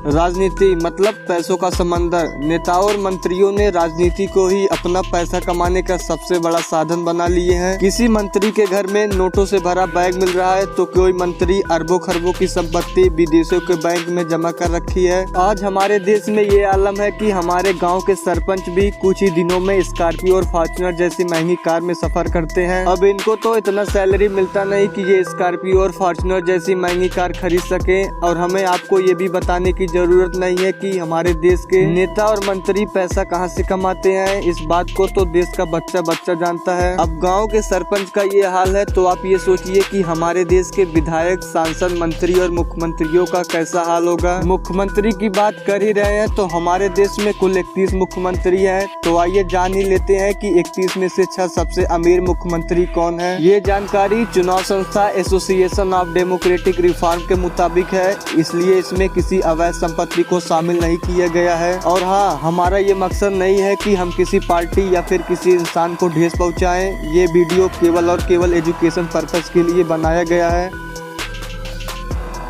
राजनीति मतलब पैसों का समंदर। नेताओं और मंत्रियों ने राजनीति को ही अपना पैसा कमाने का सबसे बड़ा साधन बना लिए हैं। किसी मंत्री के घर में नोटों से भरा बैग मिल रहा है तो कोई मंत्री अरबों खरबों की संपत्ति विदेशों के बैंक में जमा कर रखी है। आज हमारे देश में ये आलम है कि हमारे गाँव के सरपंच भी कुछ ही दिनों में स्कॉर्पियो और फॉर्च्यूनर जैसी महंगी कार में सफर करते हैं। अब इनको तो इतना सैलरी मिलता नहीं कि ये स्कॉर्पियो और फॉर्च्यूनर जैसी महंगी कार खरीद सके। और हमें आपको ये भी बताने की जरूरत नहीं है कि हमारे देश के नेता और मंत्री पैसा कहां से कमाते हैं। इस बात को तो देश का बच्चा बच्चा जानता है। अब गांव के सरपंच का ये हाल है तो आप ये सोचिए कि हमारे देश के विधायक, सांसद, मंत्री और मुख्यमंत्रियों का कैसा हाल होगा। मुख्यमंत्री की बात कर ही रहे हैं तो हमारे देश में कुल 31 मुख्यमंत्री हैं। तो आइए जान ही लेते हैं कि 31 में से 6 सबसे अमीर मुख्यमंत्री कौन है। ये जानकारी चुनाव संस्था एसोसिएशन ऑफ डेमोक्रेटिक रिफॉर्म के मुताबिक है, इसलिए इसमें किसी अवैध संपत्ति को शामिल नहीं किया गया है। और हाँ, हमारा ये मकसद नहीं है कि हम किसी पार्टी या फिर किसी इंसान को ठेस पहुंचाएं। ये वीडियो केवल और केवल एजुकेशन पर्पस के लिए बनाया गया है।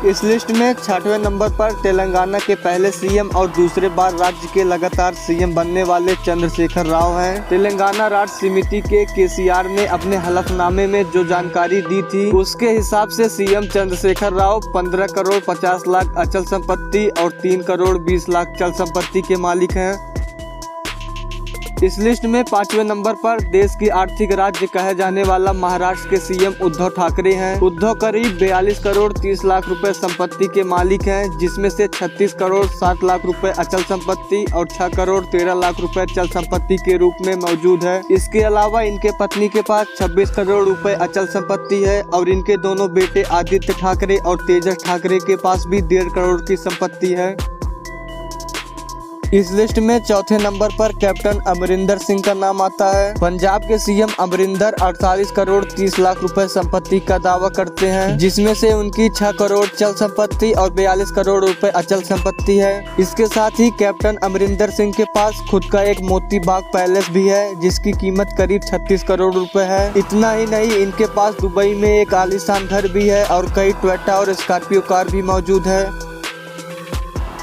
इस लिस्ट में 6वें नंबर पर तेलंगाना के पहले सीएम और दूसरे बार राज्य के लगातार सीएम बनने वाले चंद्रशेखर राव हैं। तेलंगाना राष्ट्र समिति के केसीआर ने अपने हलफनामे में जो जानकारी दी थी उसके हिसाब से सीएम चंद्रशेखर राव 15 करोड़ 50 लाख अचल संपत्ति और 3 करोड़ 20 लाख चल संपत्ति के मालिक हैं। इस लिस्ट में 5वें नंबर पर देश की आर्थिक राज्य कहे जाने वाला महाराष्ट्र के सीएम उद्धव ठाकरे हैं। उद्धव करीब 42 करोड़ 30 लाख रुपए संपत्ति के मालिक हैं, जिसमें से 36 करोड़ 7 लाख रुपए अचल संपत्ति और 6 करोड़ 13 लाख रुपए चल संपत्ति के रूप में मौजूद है। इसके अलावा इनके पत्नी के पास 26 करोड़ रुपए अचल संपत्ति है और इनके दोनों बेटे आदित्य ठाकरे और तेजस ठाकरे के पास भी 1.5 करोड़ की संपत्ति है। इस लिस्ट में 4थे नंबर पर कैप्टन अमरिंदर सिंह का नाम आता है। पंजाब के सीएम अमरिंदर 48 करोड़ 30 लाख रुपए संपत्ति का दावा करते हैं, जिसमें से उनकी 6 करोड़ चल संपत्ति और 42 करोड़ रुपए अचल संपत्ति है। इसके साथ ही कैप्टन अमरिंदर सिंह के पास खुद का एक मोती बाग पैलेस भी है, जिसकी कीमत करीब 36 करोड़ रुपए है। इतना ही नहीं, इनके पास दुबई में एक आलीशान घर भी है और कई टोयोटा और स्कॉर्पियो कार भी मौजूद है।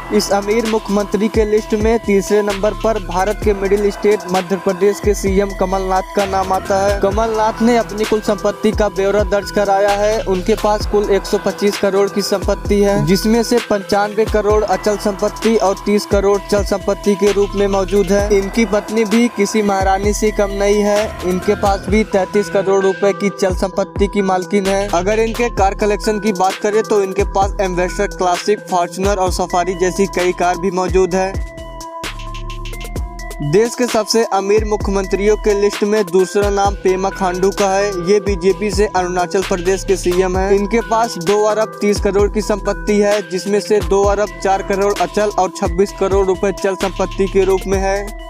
इस अमीर मुख्यमंत्री के लिस्ट में 3रे नंबर पर भारत के मिडिल स्टेट मध्य प्रदेश के सीएम कमलनाथ का नाम आता है। कमलनाथ ने अपनी कुल संपत्ति का ब्यौरा दर्ज कराया है। उनके पास कुल 125 करोड़ की संपत्ति है, जिसमें से 95 करोड़ अचल संपत्ति और 30 करोड़ चल संपत्ति के रूप में मौजूद है। इनकी पत्नी भी किसी महारानी से कम नहीं है। इनके पास भी 33 करोड़ रुपए की चल संपत्ति की मालकिन है। अगर इनके कार कलेक्शन की बात करें तो इनके पास एम्बेसडर क्लासिक, फॉर्च्यूनर और सफारी जैसी कई कार भी मौजूद है। देश के सबसे अमीर मुख्यमंत्रियों के लिस्ट में दूसरा नाम पेमा खांडू का है। ये बीजेपी से अरुणाचल प्रदेश के सीएम हैं। इनके पास 2 अरब 30 करोड़ की संपत्ति है, जिसमें से 2 अरब 4 करोड़ अचल और 26 करोड़ रुपए चल संपत्ति के रूप में है।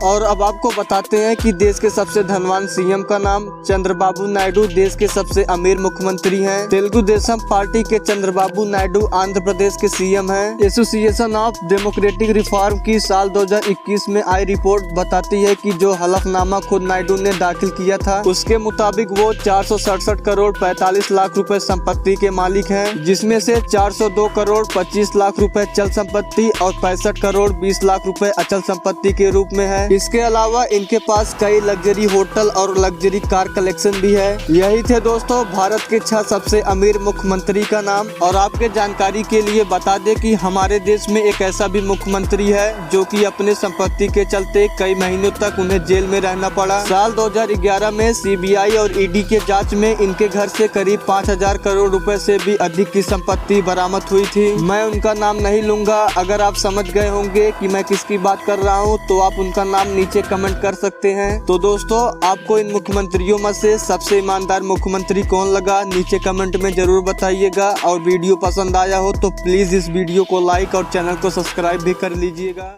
और अब आपको बताते हैं कि देश के सबसे धनवान सीएम का नाम चंद्रबाबू नायडू देश के सबसे अमीर मुख्यमंत्री हैं। तेलुगु देशम पार्टी के चंद्रबाबू नायडू आंध्र प्रदेश के सीएम हैं। एसोसिएशन ऑफ डेमोक्रेटिक रिफॉर्म की साल 2021 में आई रिपोर्ट बताती है कि जो हलफनामा खुद नायडू ने दाखिल किया था उसके मुताबिक वो 467 करोड़ 45 लाख रुपए संपत्ति के मालिक हैं, जिसमें से 402 करोड़ 25 लाख रुपए चल संपत्ति और 65 करोड़ 20 लाख रुपए अचल संपत्ति के रूप में है। इसके अलावा इनके पास कई लग्जरी होटल और लग्जरी कार कलेक्शन भी है। यही थे दोस्तों भारत के 6 सबसे अमीर मुख्यमंत्री का नाम। और आपके जानकारी के लिए बता दें कि हमारे देश में एक ऐसा भी मुख्यमंत्री है जो कि अपने संपत्ति के चलते कई महीनों तक उन्हें जेल में रहना पड़ा। साल 2011 में सीबीआई और ईडी के जांच में इनके घर से करीब 5000 करोड़ रुपए से भी अधिक की संपत्ति बरामद हुई थी। मैं उनका नाम नहीं लूंगा। अगर आप समझ गए होंगे कि मैं किसकी बात कर रहा हूँ तो आप उनका नाम नीचे कमेंट कर सकते हैं। तो दोस्तों, आपको इन मुख्यमंत्रियों में से सबसे ईमानदार मुख्यमंत्री कौन लगा नीचे कमेंट में जरूर बताइएगा। और वीडियो पसंद आया हो तो प्लीज इस वीडियो को लाइक और चैनल को सब्सक्राइब भी कर लीजिएगा।